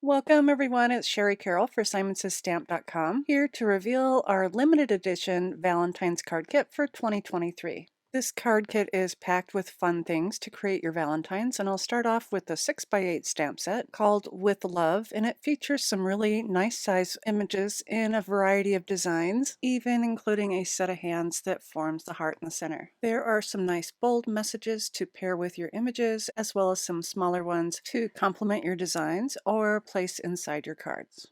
Welcome everyone, it's Shari Carroll for SimonsStamp.com, here to reveal our limited edition Valentine's card kit for 2023. This card kit is packed with fun things to create your Valentines, and I'll start off with the 6x8 stamp set called With Love, and it features some really nice size images in a variety of designs, even including a set of hands that forms the heart in the center. There are some nice bold messages to pair with your images, as well as some smaller ones to complement your designs or place inside your cards.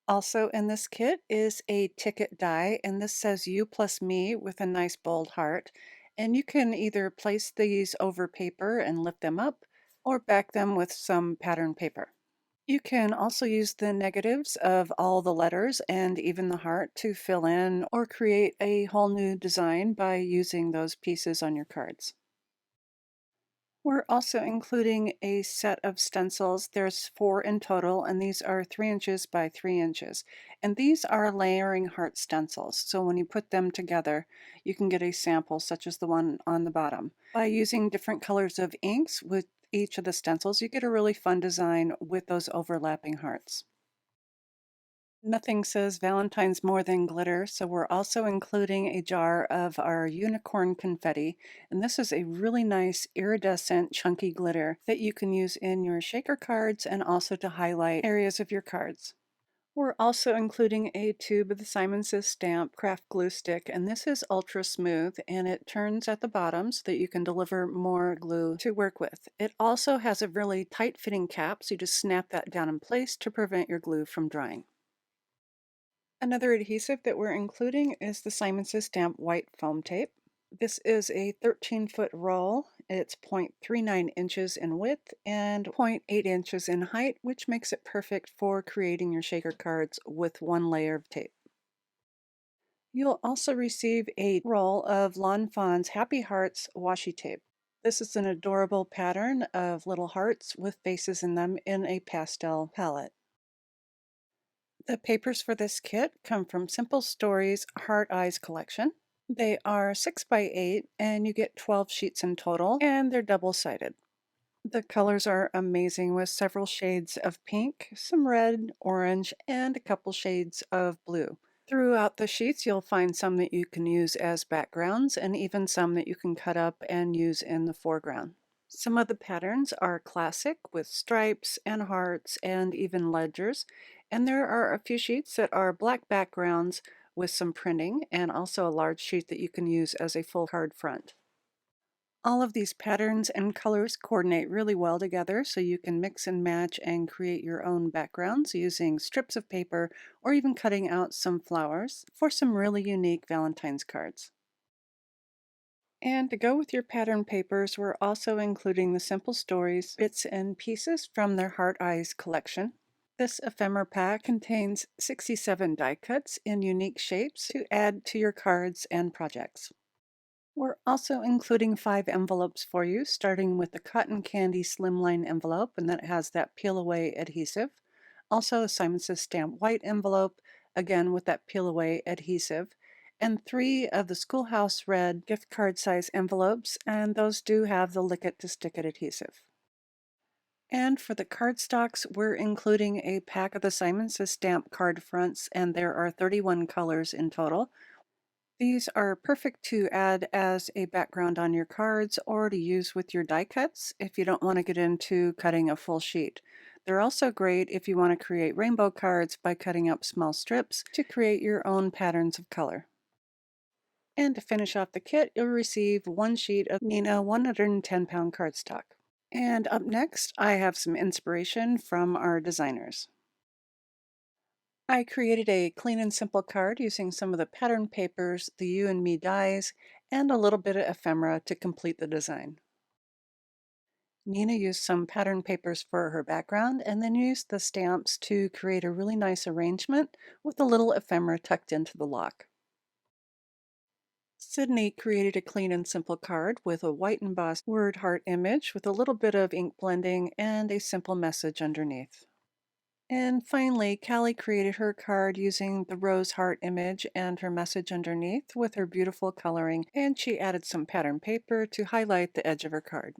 Also in this kit is a ticket die, and this says you plus me with a nice bold heart. And you can either place these over paper and lift them up or back them with some pattern paper. You can also use the negatives of all the letters and even the heart to fill in or create a whole new design by using those pieces on your cards. We're also including a set of stencils. There's 4 in total, and these are 3 inches by 3 inches. And these are layering heart stencils. So when you put them together, you can get a sample such as the one on the bottom. By using different colors of inks with each of the stencils, you get a really fun design with those overlapping hearts. Nothing says Valentine's more than glitter, so we're also including a jar of our unicorn confetti. And this is a really nice iridescent chunky glitter that you can use in your shaker cards and also to highlight areas of your cards. We're also including a tube of the Simon Says Stamp craft glue stick, and this is ultra smooth and it turns at the bottom so that you can deliver more glue to work with. It also has a really tight fitting cap, so you just snap that down in place to prevent your glue from drying. Another adhesive that we're including is the Simon Says Stamp white foam tape. This is a 13-foot roll. It's 0.39 inches in width and 0.8 inches in height, which makes it perfect for creating your shaker cards with one layer of tape. You'll also receive a roll of Lawn Fawn's Happy Hearts washi tape. This is an adorable pattern of little hearts with faces in them in a pastel palette. The papers for this kit come from Simple Stories Heart Eyes collection. They are 6x8 and you get 12 sheets in total, and they're double-sided. The colors are amazing with several shades of pink, some red, orange, and a couple shades of blue. Throughout the sheets, you'll find some that you can use as backgrounds and even some that you can cut up and use in the foreground. Some of the patterns are classic with stripes and hearts and even ledgers, and there are a few sheets that are black backgrounds with some printing and also a large sheet that you can use as a full card front. All of these patterns and colors coordinate really well together, so you can mix and match and create your own backgrounds using strips of paper or even cutting out some flowers for some really unique Valentine's cards. And to go with your pattern papers, we're also including the Simple Stories bits and pieces from their Heart Eyes collection. This ephemera pack contains 67 die cuts in unique shapes to add to your cards and projects. We're also including 5 envelopes for you, starting with the Cotton Candy Slimline envelope, and that has that peel away adhesive. Also, a Simon Says Stamp white envelope, again with that peel away adhesive, and 3 of the Schoolhouse Red gift card size envelopes, and those do have the Lick It to Stick It adhesive. And for the cardstocks, we're including a pack of the Simon Says Stamp card fronts, and there are 31 colors in total. These are perfect to add as a background on your cards or to use with your die cuts if you don't want to get into cutting a full sheet. They're also great if you want to create rainbow cards by cutting up small strips to create your own patterns of color. And to finish off the kit, you'll receive 1 sheet of Nina 110-pound cardstock. And up next, I have some inspiration from our designers. I created a clean and simple card using some of the pattern papers, the You and Me dies, and a little bit of ephemera to complete the design. Nina used some pattern papers for her background and then used the stamps to create a really nice arrangement with a little ephemera tucked into the lock. Sydney created a clean and simple card with a white embossed word heart image with a little bit of ink blending and a simple message underneath. And finally, Callie created her card using the rose heart image and her message underneath with her beautiful coloring, and she added some pattern paper to highlight the edge of her card.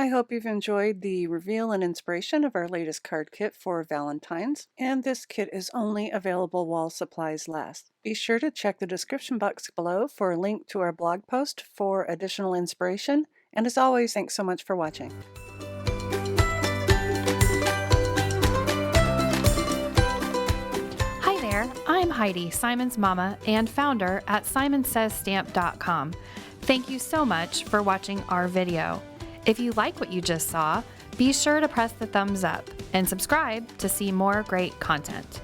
I hope you've enjoyed the reveal and inspiration of our latest card kit for Valentine's, and this kit is only available while supplies last. Be sure to check the description box below for a link to our blog post for additional inspiration, and as always, thanks so much for watching. Hi there, I'm Heidi, Simon's mama and founder at simonsaysstamp.com. Thank you so much for watching our video. If you like what you just saw, be sure to press the thumbs up and subscribe to see more great content.